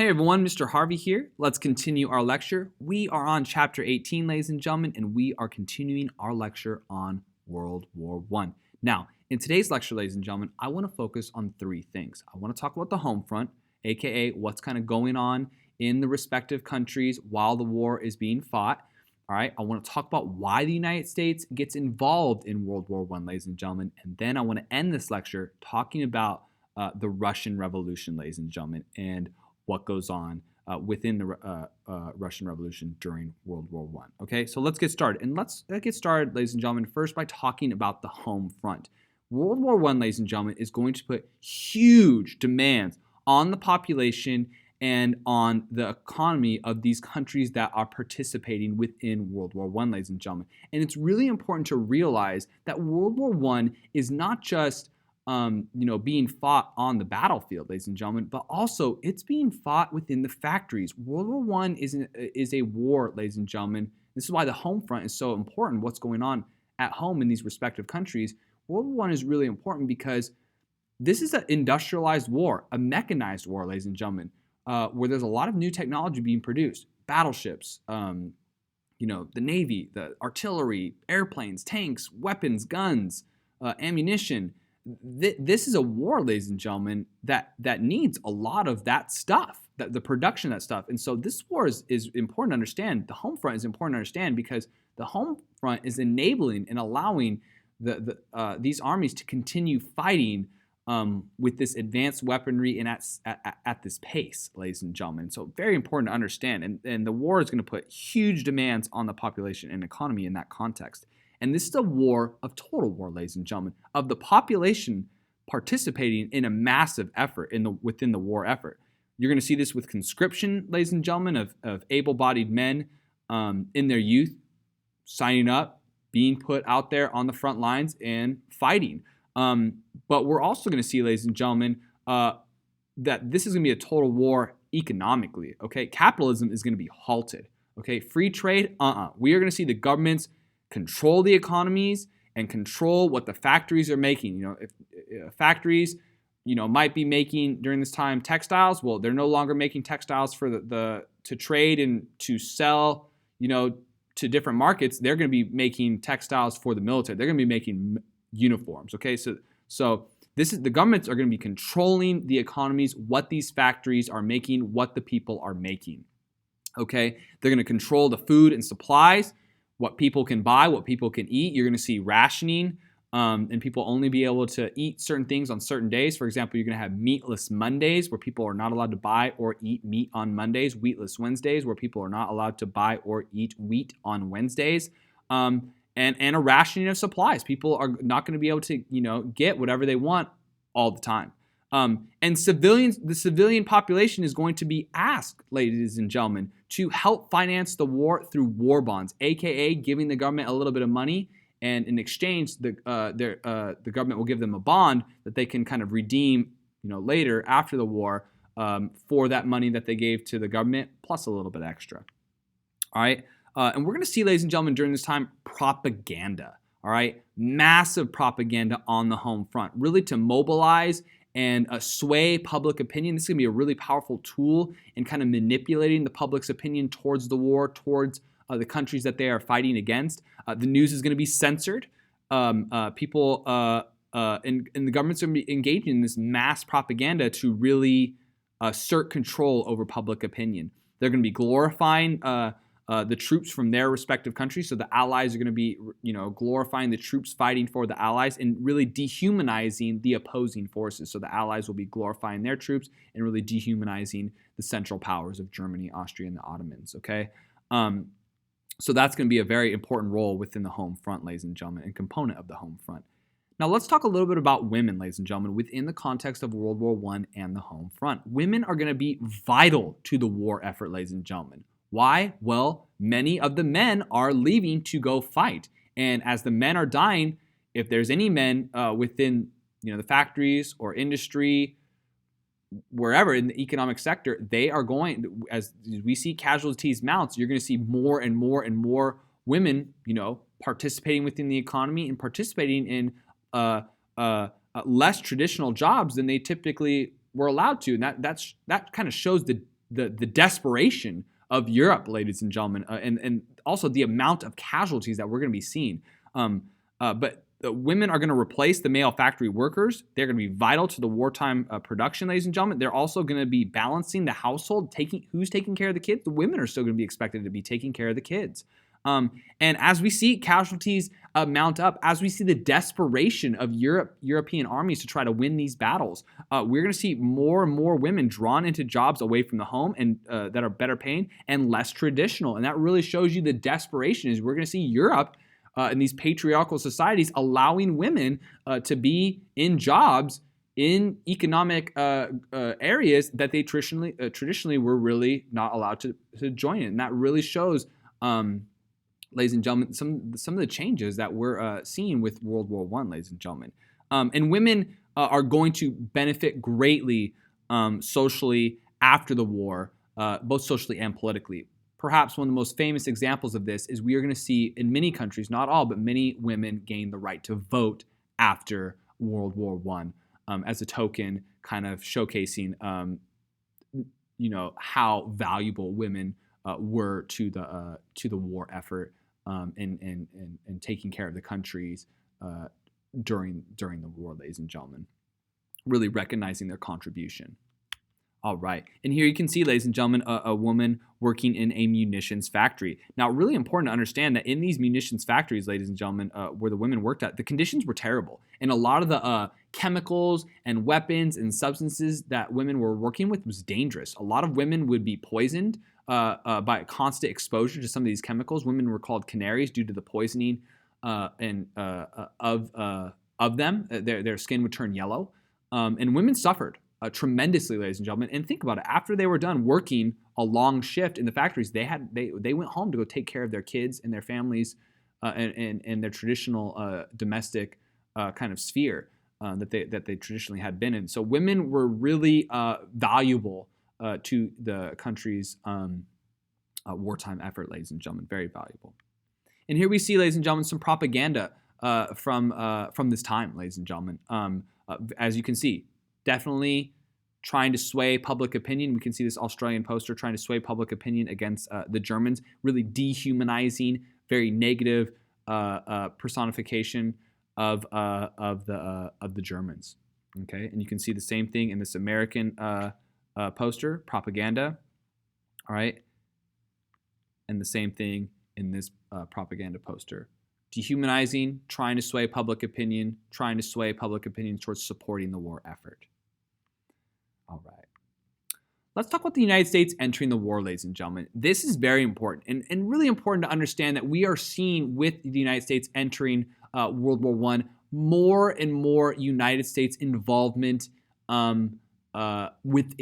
Hey everyone, Mr. Harvey here. Let's continue our lecture. We are on chapter 18, ladies and gentlemen, and we are continuing our lecture on World War I. Now, in today's lecture, ladies and gentlemen, I want to focus on three things. I want to talk about the home front, aka what's kind of going on in the respective countries while the war is being fought. All right, I want to talk about why the United States gets involved in World War I, ladies and gentlemen, and then I want to end this lecture talking about the Russian Revolution, ladies and gentlemen, and what goes on within the Russian Revolution during World War I. Okay, so let's get started. And let's get started, ladies and gentlemen, first by talking about the home front. World War I, ladies and gentlemen, is going to put huge demands on the population and on the economy of these countries that are participating within World War I, ladies and gentlemen. And it's really important to realize that World War I is not just being fought on the battlefield, ladies and gentlemen, but also it's being fought within the factories. World War I is a war, ladies and gentlemen. This is why the home front is so important. What's going on at home in these respective countries? World War I is really important because this is an industrialized war, a mechanized war, ladies and gentlemen, where there's a lot of new technology being produced. Battleships, the Navy, the artillery, airplanes, tanks, weapons, guns, ammunition. This is a war, ladies and gentlemen, that needs a lot of that stuff, the production of that stuff. And so this war is important to understand. The home front is important to understand because the home front is enabling and allowing these armies to continue fighting with this advanced weaponry and at this pace, ladies and gentlemen. So very important to understand. And the war is going to put huge demands on the population and economy in that context. And this is a war of total war, ladies and gentlemen, of the population participating in a massive effort within the war effort. You're going to see this with conscription, ladies and gentlemen, of able-bodied men in their youth signing up, being put out there on the front lines and fighting. But we're also going to see, ladies and gentlemen, that this is going to be a total war economically. Okay, capitalism is going to be halted. Okay, free trade, we are going to see the governments control the economies and control what the factories are making. If factories, might be making during this time textiles, well, they're no longer making textiles for to trade and to sell, to different markets. They're going to be making textiles for the military. They're going to be making uniforms. Okay, so the governments are going to be controlling the economies, what these factories are making, what the people are making. Okay, they're going to control the food and supplies, what people can buy, what people can eat. You're going to see rationing, and people only be able to eat certain things on certain days. For example, you're going to have meatless Mondays, where people are not allowed to buy or eat meat on Mondays. Wheatless Wednesdays, where people are not allowed to buy or eat wheat on Wednesdays. And a rationing of supplies. People are not going to be able to, get whatever they want all the time. And the civilian population is going to be asked, ladies and gentlemen, to help finance the war through war bonds, aka giving the government a little bit of money, and in exchange, the government will give them a bond that they can kind of redeem, later after the war, for that money that they gave to the government, plus a little bit extra. All right, and we're going to see, ladies and gentlemen, during this time, propaganda. All right, massive propaganda on the home front, really to mobilize and sway public opinion. This is going to be a really powerful tool in kind of manipulating the public's opinion towards the war, towards the countries that they are fighting against. The news is going to be censored. People and the government's going to be engaging in this mass propaganda to really assert control over public opinion. They're going to be glorifying the troops from their respective countries. So the allies are going to be, glorifying the troops fighting for the allies and really dehumanizing the opposing forces. So the allies will be glorifying their troops and really dehumanizing the Central Powers of Germany, Austria, and the Ottomans. Okay, so that's going to be a very important role within the home front, ladies and gentlemen, and component of the home front. Now let's talk a little bit about women, ladies and gentlemen, within the context of World War I and the home front. Women are going to be vital to the war effort, ladies and gentlemen. Why? Well, many of the men are leaving to go fight. And as the men are dying, if there's any men within the factories or industry, wherever in the economic sector, they are going, as we see casualties mount, you're going to see more and more and more women, participating within the economy and participating in less traditional jobs than they typically were allowed to. And that kind of shows the the desperation of Europe, ladies and gentlemen, and also the amount of casualties that we're going to be seeing. But women are going to replace the male factory workers. They're going to be vital to the wartime production, ladies and gentlemen. They're also going to be balancing the household, who's taking care of the kids. The women are still going to be expected to be taking care of the kids. And as we see casualties mount up, as we see the desperation of European armies to try to win these battles, we're going to see more and more women drawn into jobs away from the home and that are better paying and less traditional. And that really shows you the desperation is we're going to see Europe in these patriarchal societies allowing women to be in jobs in economic areas that they traditionally were really not allowed to join in. And that really shows, ladies and gentlemen, some of the changes that we're seeing with World War I, ladies and gentlemen. And women are going to benefit greatly socially after the war, both socially and politically. Perhaps one of the most famous examples of this is we are going to see in many countries, not all, but many women gain the right to vote after World War I as a token kind of showcasing, how valuable women were to the war effort and taking care of the countries during the war, ladies and gentlemen, really recognizing their contribution. All right, and here you can see, ladies and gentlemen, a woman working in a munitions factory. Now, really important to understand that in these munitions factories, ladies and gentlemen, where the women worked at, the conditions were terrible. And a lot of the chemicals and weapons and substances that women were working with was dangerous. A lot of women would be poisoned by constant exposure to some of these chemicals. Women were called canaries due to the poisoning of them. Their skin would turn yellow, and women suffered tremendously, ladies and gentlemen. And think about it: after they were done working a long shift in the factories, they went home to go take care of their kids and their families and their traditional domestic kind of sphere that they traditionally had been in. So women were really valuable to the country's wartime effort, ladies and gentlemen. Very valuable. And here we see, ladies and gentlemen, some propaganda from this time, ladies and gentlemen. As you can see, definitely trying to sway public opinion. We can see this Australian poster trying to sway public opinion against the Germans, really dehumanizing, very negative personification of the Germans. Okay, and you can see the same thing in this American poster, propaganda. All right, and the same thing in this propaganda poster. Dehumanizing, trying to sway public opinion towards supporting the war effort. All right. Let's talk about the United States entering the war, ladies and gentlemen. This is very important and really important to understand that we are seeing with the United States entering World War I more and more United States involvement within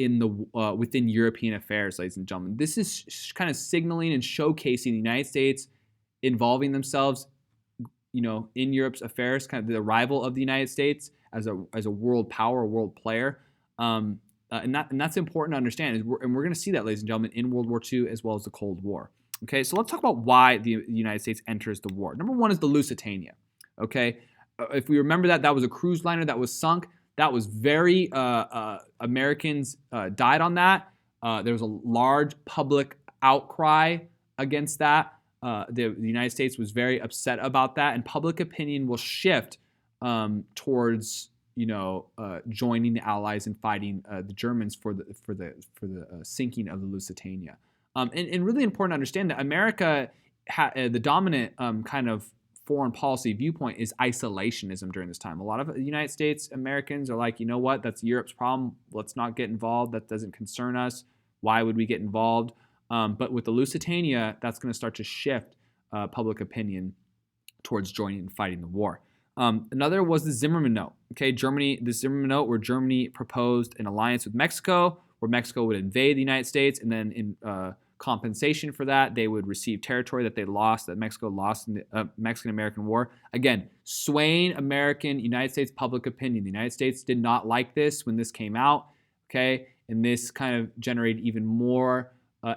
European affairs, ladies and gentlemen. This is kind of signaling and showcasing the United States involving themselves in Europe's affairs, kind of the arrival of the United States as a world power, a world player, and that's important to understand. And we're going to see that, ladies and gentlemen, in World War II as well as the Cold War. Okay, so let's talk about why the United States enters the war. Number one is the Lusitania. Okay, if we remember that was a cruise liner that was sunk. That was very Americans died on that. There was a large public outcry against that. The United States was very upset about that, and public opinion will shift towards joining the Allies and fighting the Germans for the sinking of the Lusitania. And really important to understand that America the dominant kind of foreign policy viewpoint is isolationism during this time. A lot of the United States Americans are like, you know what, that's Europe's problem. Let's not get involved. That doesn't concern us. Why would we get involved? But with the Lusitania, that's going to start to shift public opinion towards joining and fighting the war. Another was the Zimmerman Note. Okay, the Zimmerman Note, where Germany proposed an alliance with Mexico, where Mexico would invade the United States, and then in compensation for that, they would receive territory that Mexico lost in the Mexican-American War. Again, swaying United States public opinion. The United States did not like this when this came out. Okay, and this kind of generated even more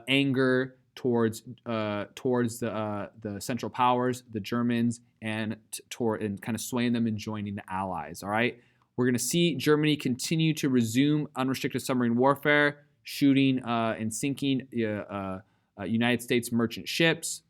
anger towards the Central Powers, the Germans, and kind of swaying them and joining the Allies. All right, we're going to see Germany continue to resume unrestricted submarine warfare. shooting and sinking United States merchant ships.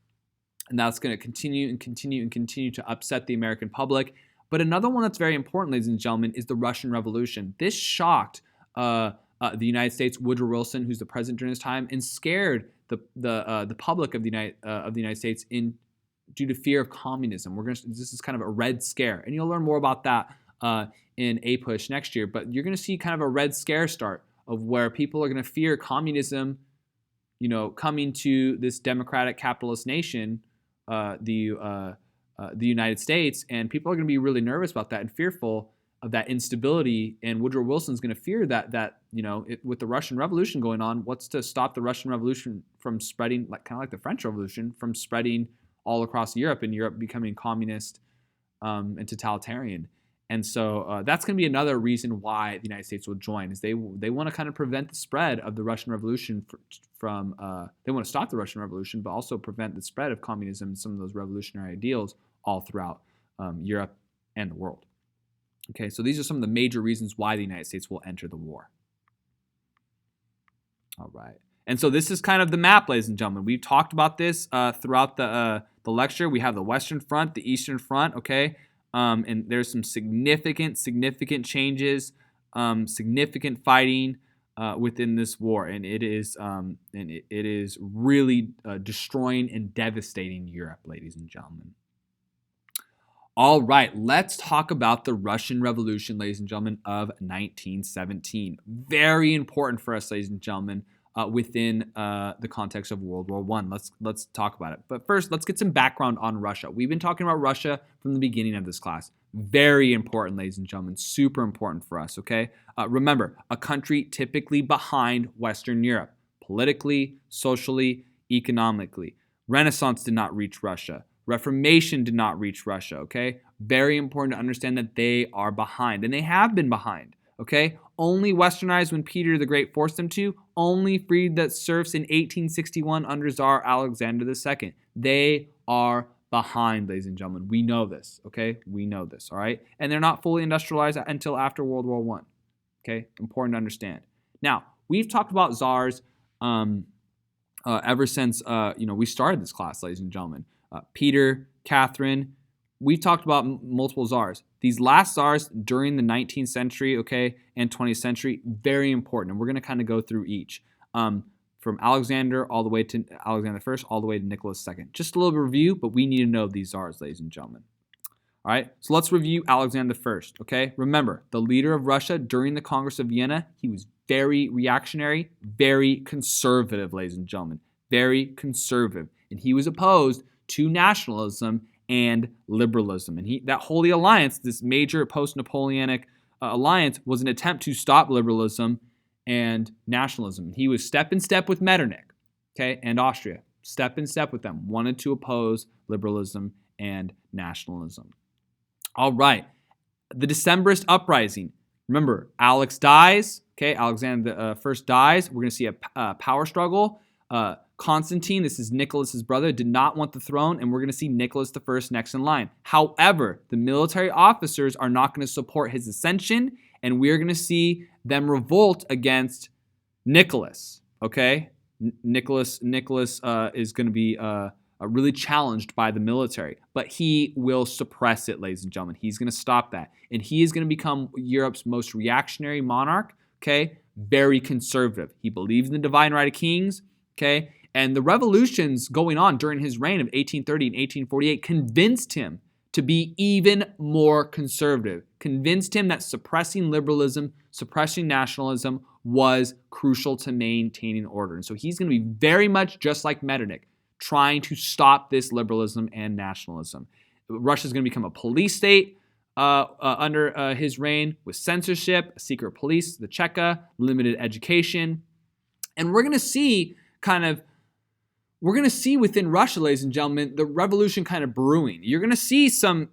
And that's going to continue to upset the American public. But another one that's very important, ladies and gentlemen, is the Russian Revolution. This shocked the United States, Woodrow Wilson, who's the president during this time, and scared the public of the United States due to fear of communism. This is kind of a Red Scare, and you'll learn more about that in APUSH next year. But you're going to see kind of a Red Scare start of where people are going to fear communism, coming to this democratic capitalist nation, the United States, and people are going to be really nervous about that and fearful of that instability. And Woodrow Wilson's going to fear that with the Russian Revolution going on, what's to stop the Russian Revolution from spreading, kind of like the French Revolution, from spreading all across Europe and Europe becoming communist and totalitarian. And so that's going to be another reason why the United States will join, is they want to kind of prevent the spread of the Russian Revolution from they want to stop the Russian Revolution, but also prevent the spread of communism and some of those revolutionary ideals all throughout Europe and the world. Okay, so these are some of the major reasons why the United States will enter the war. All right. And so this is kind of the map, ladies and gentlemen. We've talked about this throughout the lecture. We have the Western Front, the Eastern Front, okay? And there's some significant changes, significant fighting within this war, and it is really destroying and devastating Europe, ladies and gentlemen. All right, let's talk about the Russian Revolution, ladies and gentlemen, of 1917. Very important for us, ladies and gentlemen, within the context of World War I. Let's talk about it. But first, let's get some background on Russia. We've been talking about Russia from the beginning of this class. Very important, ladies and gentlemen, super important for us, okay? Remember, a country typically behind Western Europe, politically, socially, economically. Renaissance did not reach Russia. Reformation did not reach Russia, okay? Very important to understand that they are behind, and they have been behind, okay? Only westernized when Peter the Great forced them to, only freed the serfs in 1861 under Tsar Alexander II. They are behind, ladies and gentlemen. We know this, okay? We know this, all right? And they're not fully industrialized until after World War I, okay? Important to understand. Now, we've talked about czars ever since, we started this class, ladies and gentlemen. Peter, Catherine, we talked about multiple czars. These last czars during the 19th century, okay, and 20th century, very important. And we're going to kind of go through each. From Alexander all the way to Alexander I, all the way to Nicholas II. Just a little review, but we need to know these czars, ladies and gentlemen. All right, so let's review Alexander I, okay? Remember, the leader of Russia during the Congress of Vienna, he was very reactionary, very conservative, ladies and gentlemen. Very conservative. And he was opposed to nationalism and liberalism. And that Holy Alliance, this major post-Napoleonic alliance, was an attempt to stop liberalism and nationalism. He was step in step with Metternich, okay, and Austria. Step in step with them. Wanted to oppose liberalism and nationalism. All right. The Decemberist Uprising. Remember, Alex dies, okay, Alexander I dies. We're going to see a power struggle. Constantine, this is Nicholas's brother, did not want the throne, and we're going to see Nicholas I next in line. However, the military officers are not going to support his ascension, and we're going to see them revolt against Nicholas. Okay, Nicholas is going to be really challenged by the military, but he will suppress it, ladies and gentlemen. He's going to stop that, and he is going to become Europe's most reactionary monarch. Okay, very conservative. He believes in the divine right of kings. Okay, and the revolutions going on during his reign of 1830 and 1848 convinced him to be even more conservative, convinced him that suppressing liberalism, suppressing nationalism was crucial to maintaining order. And so he's going to be very much just like Metternich, trying to stop this liberalism and nationalism. Russia's going to become a police state under his reign, with censorship, a secret police, the Cheka, limited education. And we're going to see within Russia, ladies and gentlemen, the revolution kind of brewing. You're going to see some,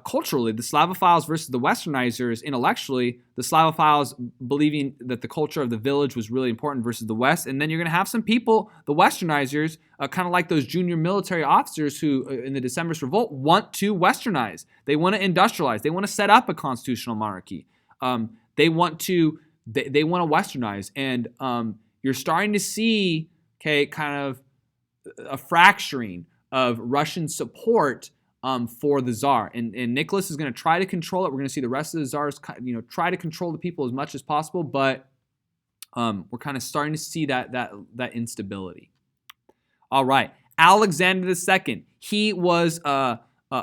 culturally, the Slavophiles versus the Westernizers. Intellectually, the Slavophiles believing that the culture of the village was really important versus the West. And then you're going to have some people, the Westernizers, kind of like those junior military officers who, in the Decemberist revolt, want to Westernize. They want to industrialize. They want to set up a constitutional monarchy. They want to they want to westernize, and you're starting to see, okay, kind of a fracturing of Russian support for the Tsar, and Nicholas is going to try to control it. We're going to see the rest of the Tsars, try to control the people as much as possible, but we're kind of starting to see that instability. All right, Alexander II. He was a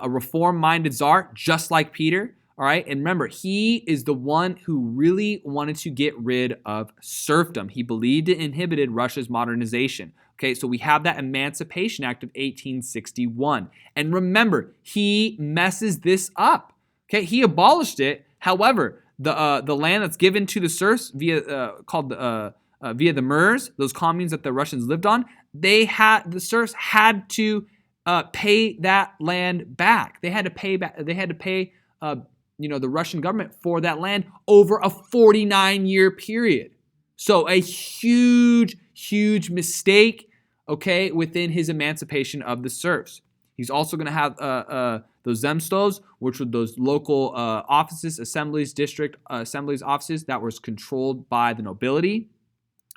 reform-minded Tsar, just like Peter. All right, and remember, he is the one who really wanted to get rid of serfdom. He believed it inhibited Russia's modernization. Okay, so we have that Emancipation Act of 1861. And remember, he messes this up. Okay, he abolished it. However, the land that's given to the serfs via the Mers, those communes that the Russians lived on, the serfs had to pay that land back. They had to pay back. They had to pay the Russian government for that land over a 49-year period. So a huge mistake, okay, within his emancipation of the serfs. He's also going to have those zemstvos, which were those local offices, assemblies, district assemblies offices that was controlled by the nobility,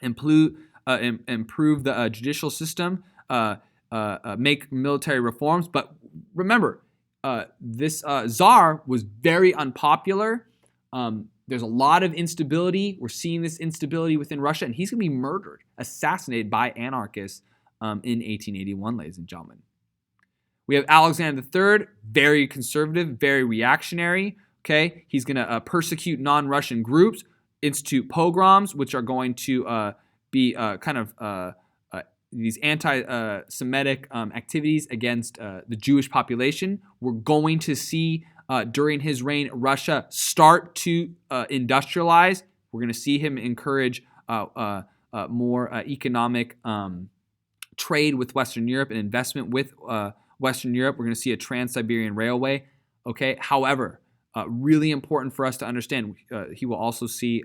improve the judicial system, make military reforms. But remember, this Tsar was very unpopular. There's a lot of instability. We're seeing this instability within Russia, and he's going to be murdered, assassinated by anarchists in 1881, ladies and gentlemen. We have Alexander III, very conservative, very reactionary. Okay, he's going to persecute non-Russian groups, institute pogroms, which are going to be these anti-Semitic activities against the Jewish population. We're going to see during his reign Russia start to industrialize. We're going to see him encourage more economic trade with Western Europe and investment with Western Europe. We're going to see a Trans-Siberian Railway. Okay. However, really important for us to understand, he will also see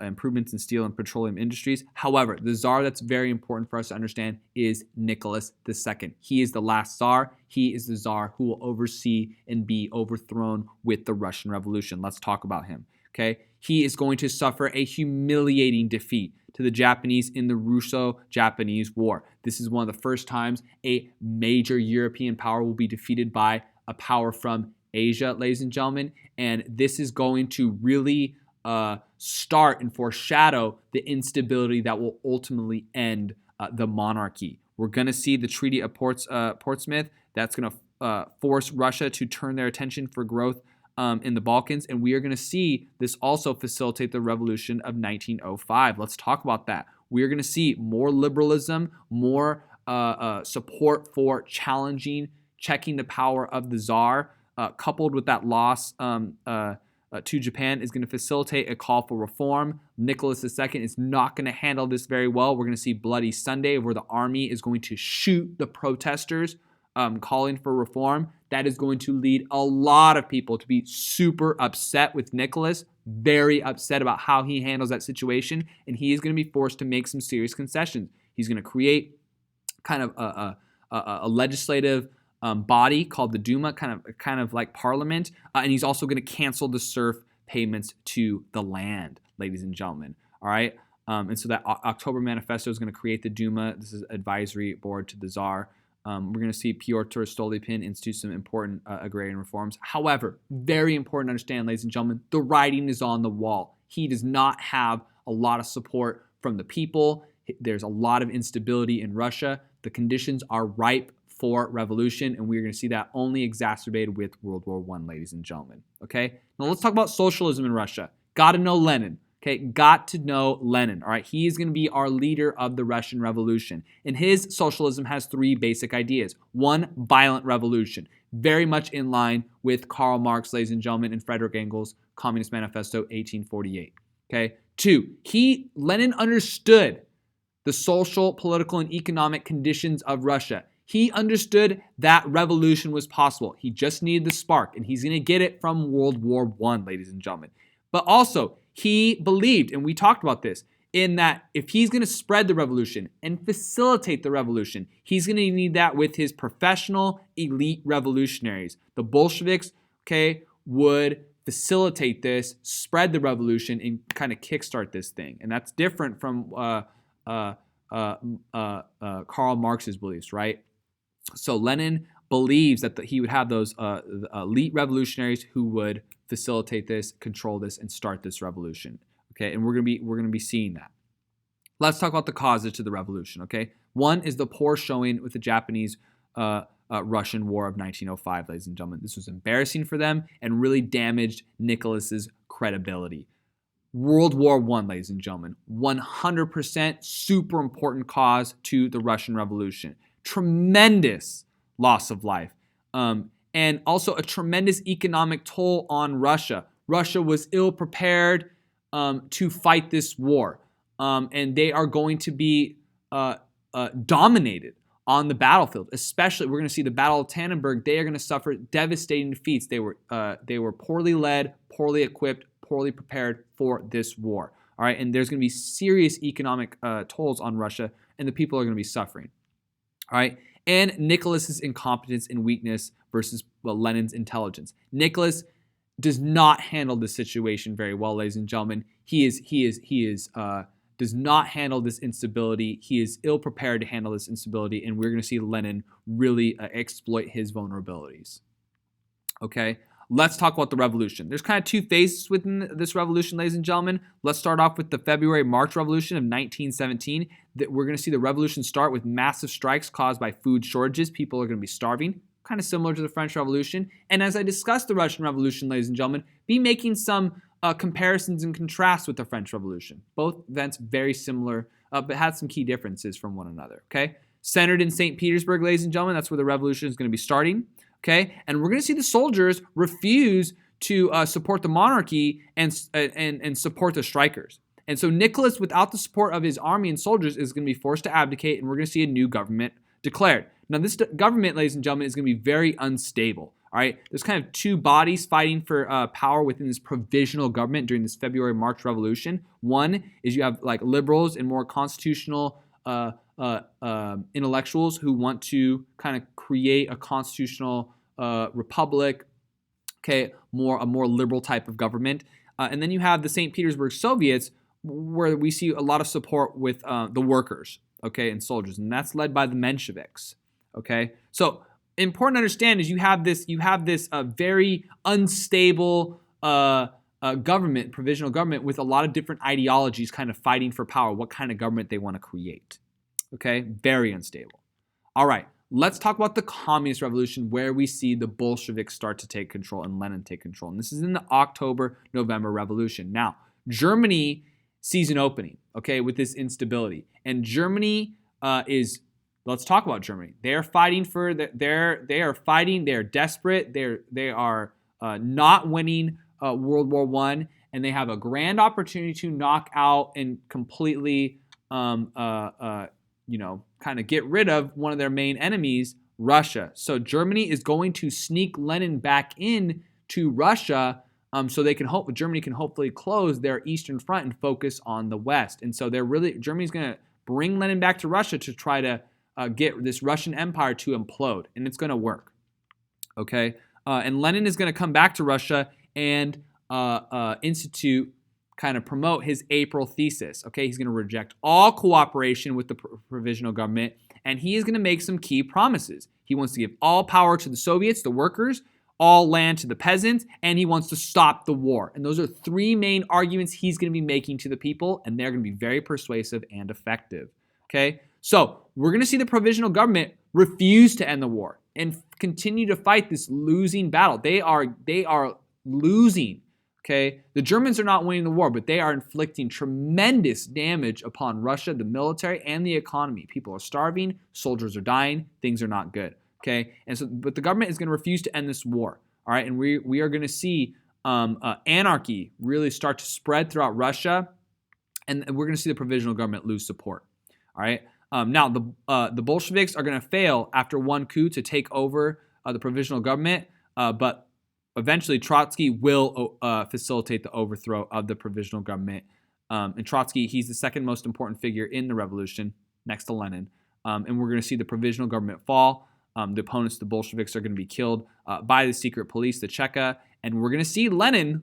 improvements in steel and petroleum industries. However, the Tsar that's very important for us to understand is Nicholas II. He is the last Tsar. He is the Tsar who will oversee and be overthrown with the Russian Revolution. Let's talk about him. Okay. He is going to suffer a humiliating defeat to the Japanese in the Russo-Japanese War. This is one of the first times a major European power will be defeated by a power from Asia, ladies and gentlemen. And this is going to really start and foreshadow the instability that will ultimately end the monarchy. We're going to see the Treaty of Portsmouth. That's going to force Russia to turn their attention for growth in the Balkans, and we are going to see this also facilitate the revolution of 1905. Let's talk about that. We are going to see more liberalism, more support for checking the power of the Tsar, coupled with that loss to Japan, is going to facilitate a call for reform. Nicholas II is not going to handle this very well. We're going to see Bloody Sunday, where the army is going to shoot the protesters calling for reform. That is going to lead a lot of people to be super upset with Nicholas, very upset about how he handles that situation, and he is going to be forced to make some serious concessions. He's going to create kind of a legislative body called the Duma, kind of like parliament, and he's also going to cancel the serf payments to the land, ladies and gentlemen. All right, and so that October Manifesto is going to create the Duma. This is advisory board to the Tsar. We're going to see Pyotr Stolypin institute some important agrarian reforms. However, very important to understand, ladies and gentlemen, the writing is on the wall. He does not have a lot of support from the people. There's a lot of instability in Russia. The conditions are ripe for revolution, and we're going to see that only exacerbated with World War I, ladies and gentlemen. Okay, now let's talk about socialism in Russia. Got to know Lenin. Okay, got to know Lenin. All right, he is going to be our leader of the Russian Revolution. And his socialism has three basic ideas. One, violent revolution. Very much in line with Karl Marx, ladies and gentlemen, and Frederick Engels' Communist Manifesto, 1848. Okay. Two, Lenin understood the social, political, and economic conditions of Russia. He understood that revolution was possible. He just needed the spark, and he's going to get it from World War I, ladies and gentlemen. But also, he believed, and we talked about this, in that if he's going to spread the revolution and facilitate the revolution, he's going to need that with his professional elite revolutionaries. The Bolsheviks, okay, would facilitate this, spread the revolution, and kind of kickstart this thing. And that's different from Karl Marx's beliefs, right? So Lenin believes that he would have those elite revolutionaries who would facilitate this, control this, and start this revolution. Okay, and we're gonna be seeing that. Let's talk about the causes to the revolution. Okay, one is the poor showing with the Japanese Russian War of 1905, ladies and gentlemen. This was embarrassing for them and really damaged Nicholas's credibility. World War I, ladies and gentlemen, 100% super important cause to the Russian Revolution. Tremendous loss of life, and also a tremendous economic toll on Russia. Russia was ill prepared to fight this war, and they are going to be dominated on the battlefield. Especially, we're going to see the Battle of Tannenberg. They are going to suffer devastating defeats. They were poorly led, poorly equipped, poorly prepared for this war. All right, and there's going to be serious economic tolls on Russia, and the people are going to be suffering. All right, and Nicholas's incompetence and weakness versus Lenin's intelligence. Nicholas does not handle the situation very well, ladies and gentlemen. He does not handle this instability. He is ill prepared to handle this instability, and we're going to see Lenin really exploit his vulnerabilities. Okay, let's talk about the revolution. There's kind of two phases within this revolution, ladies and gentlemen. Let's start off with the February-March Revolution of 1917. We're going to see the revolution start with massive strikes caused by food shortages. People are going to be starving, kind of similar to the French Revolution. And as I discussed the Russian Revolution, ladies and gentlemen, be making some comparisons and contrasts with the French Revolution. Both events very similar, but had some key differences from one another, okay? Centered in St. Petersburg, ladies and gentlemen, that's where the revolution is going to be starting, okay? And we're going to see the soldiers refuse to support the monarchy and support the strikers. And so Nicholas, without the support of his army and soldiers, is going to be forced to abdicate, and we're going to see a new government declared. Now, this government, ladies and gentlemen, is going to be very unstable. All right, there's kind of two bodies fighting for power within this provisional government during this February-March Revolution. One is you have like liberals and more constitutional intellectuals who want to kind of create a constitutional republic, okay, a more liberal type of government. And then you have the St. Petersburg Soviets, where we see a lot of support with the workers, okay, and soldiers, and that's led by the Mensheviks, okay. So important to understand is you have this very unstable government, provisional government, with a lot of different ideologies kind of fighting for power, what kind of government they want to create, okay, very unstable. All right, let's talk about the Communist Revolution, where we see the Bolsheviks start to take control and Lenin take control, and this is in the October-November Revolution. Now, Germany sees an opening, okay, with this instability. And Germany let's talk about Germany. They are fighting they are desperate. They are not winning World War I, and they have a grand opportunity to knock out and completely, kind of get rid of one of their main enemies, Russia. So Germany is going to sneak Lenin back in to Russia, so Germany can hopefully close their Eastern Front and focus on the West. And so Germany's going to bring Lenin back to Russia to try to get this Russian Empire to implode, and it's going to work. Okay, and Lenin is going to come back to Russia and promote his April thesis. Okay, he's going to reject all cooperation with the provisional government, and he is going to make some key promises. He wants to give all power to the Soviets, the workers, all land to the peasants, and he wants to stop the war. And those are three main arguments he's going to be making to the people, and they're going to be very persuasive and effective. Okay, so we're going to see the provisional government refuse to end the war and continue to fight this losing battle. They are losing. Okay, the Germans are not winning the war, but they are inflicting tremendous damage upon Russia, the military, and the economy. People are starving, soldiers are dying, things are not good. Okay, but the government is going to refuse to end this war. All right, and we are going to see anarchy really start to spread throughout Russia, and we're going to see the provisional government lose support. All right, now the Bolsheviks are going to fail after one coup to take over the provisional government, but eventually Trotsky will facilitate the overthrow of the provisional government. And Trotsky, he's the second most important figure in the revolution, next to Lenin. And we're going to see the provisional government fall. The opponents, the Bolsheviks, are going to be killed by the secret police, the Cheka, And we're going to see Lenin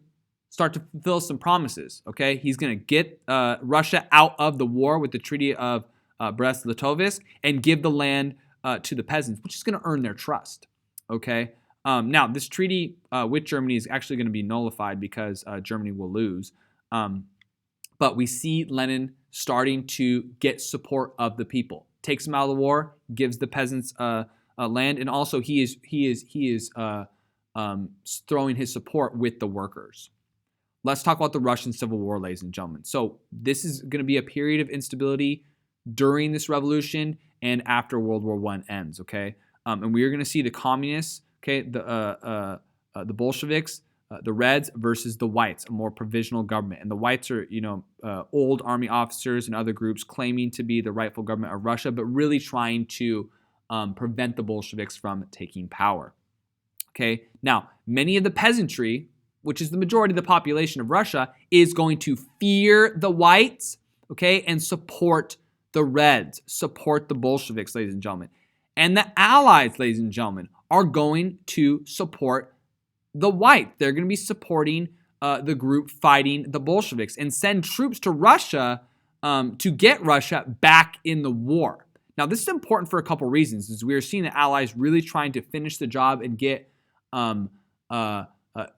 start to fulfill some promises, okay? He's going to get Russia out of the war with the Treaty of Brest-Litovsk and give the land to the peasants, which is going to earn their trust, okay? Now, this treaty with Germany is actually going to be nullified because Germany will lose. But we see Lenin starting to get support of the people. Takes them out of the war, gives the peasants land, and also he is throwing his support with the workers. Let's talk about the Russian Civil War, ladies and gentlemen. So this is going to be a period of instability during this revolution and after World War I ends, okay? And we are going to see the communists, okay, the Bolsheviks, the Reds versus the Whites, a more provisional government. And the Whites are, old army officers and other groups claiming to be the rightful government of Russia, but really trying to prevent the Bolsheviks from taking power. Okay, now, many of the peasantry, which is the majority of the population of Russia, is going to fear the Whites, okay, and support the Reds, support the Bolsheviks, ladies and gentlemen. And the Allies, ladies and gentlemen, are going to support the White. They're going to be supporting the group fighting the Bolsheviks and send troops to Russia to get Russia back in the war. Now, this is important for a couple reasons, as we are seeing the Allies really trying to finish the job and get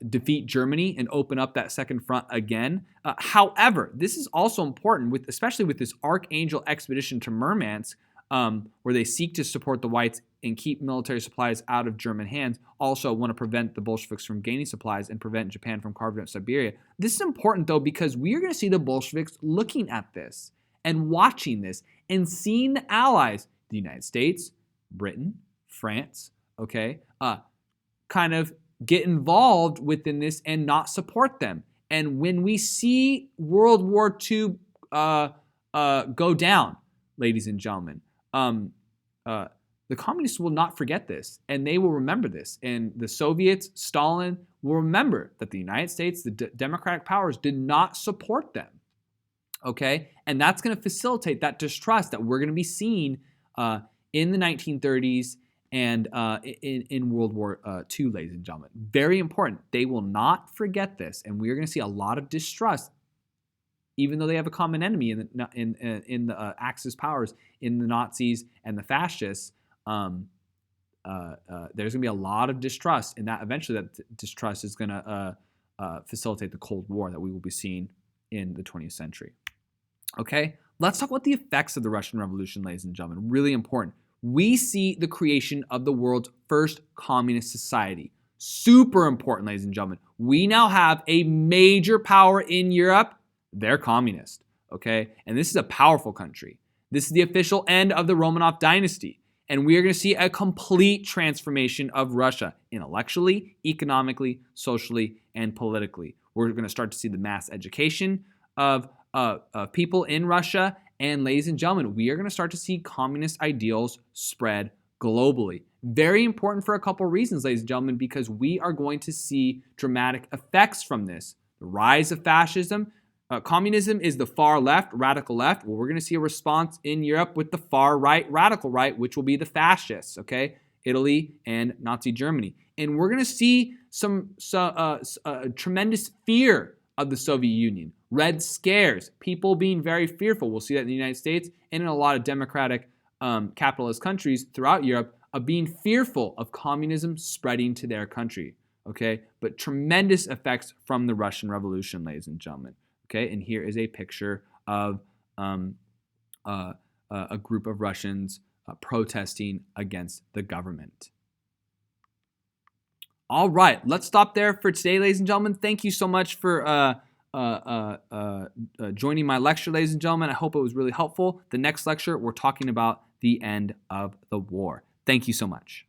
defeat Germany and open up that second front again. However, this is also important, especially with this Archangel expedition to Murmansk, where they seek to support the Whites and keep military supplies out of German hands, also want to prevent the Bolsheviks from gaining supplies and prevent Japan from carving up Siberia. This is important, though, because we are going to see the Bolsheviks looking at this and watching this and seeing the Allies, the United States, Britain, France, okay, kind of get involved within this and not support them. And when we see World War II go down, ladies and gentlemen, the communists will not forget this, and they will remember this. And the Soviets, Stalin, will remember that the United States, the democratic powers, did not support them. Okay? And that's going to facilitate that distrust that we're going to be seeing in the 1930s and in World War II, ladies and gentlemen. Very important. They will not forget this, and we are going to see a lot of distrust, even though they have a common enemy in the Axis powers, in the Nazis and the fascists. There's going to be a lot of distrust, and that eventually that distrust is going to facilitate the Cold War that we will be seeing in the 20th century. Okay, let's talk about the effects of the Russian Revolution, ladies and gentlemen. Really important. We see the creation of the world's first communist society. Super important, ladies and gentlemen. We now have a major power in Europe. They're communist, okay? And this is a powerful country. This is the official end of the Romanov dynasty. And we are going to see a complete transformation of Russia intellectually, economically, socially, and politically. We're going to start to see the mass education of people in Russia. And ladies and gentlemen, we are going to start to see communist ideals spread globally. Very important for a couple reasons, ladies and gentlemen, because we are going to see dramatic effects from this. The rise of fascism. Communism is the far left, radical left. Well, we're going to see a response in Europe with the far right, radical right, which will be the fascists, okay? Italy and Nazi Germany. And we're going to see some tremendous fear of the Soviet Union. Red scares, people being very fearful. We'll see that in the United States and in a lot of democratic capitalist countries throughout Europe of being fearful of communism spreading to their country, okay? But tremendous effects from the Russian Revolution, ladies and gentlemen. Okay, and here is a picture of a group of Russians protesting against the government. All right, let's stop there for today, ladies and gentlemen. Thank you so much for joining my lecture, ladies and gentlemen. I hope it was really helpful. The next lecture, we're talking about the end of the war. Thank you so much.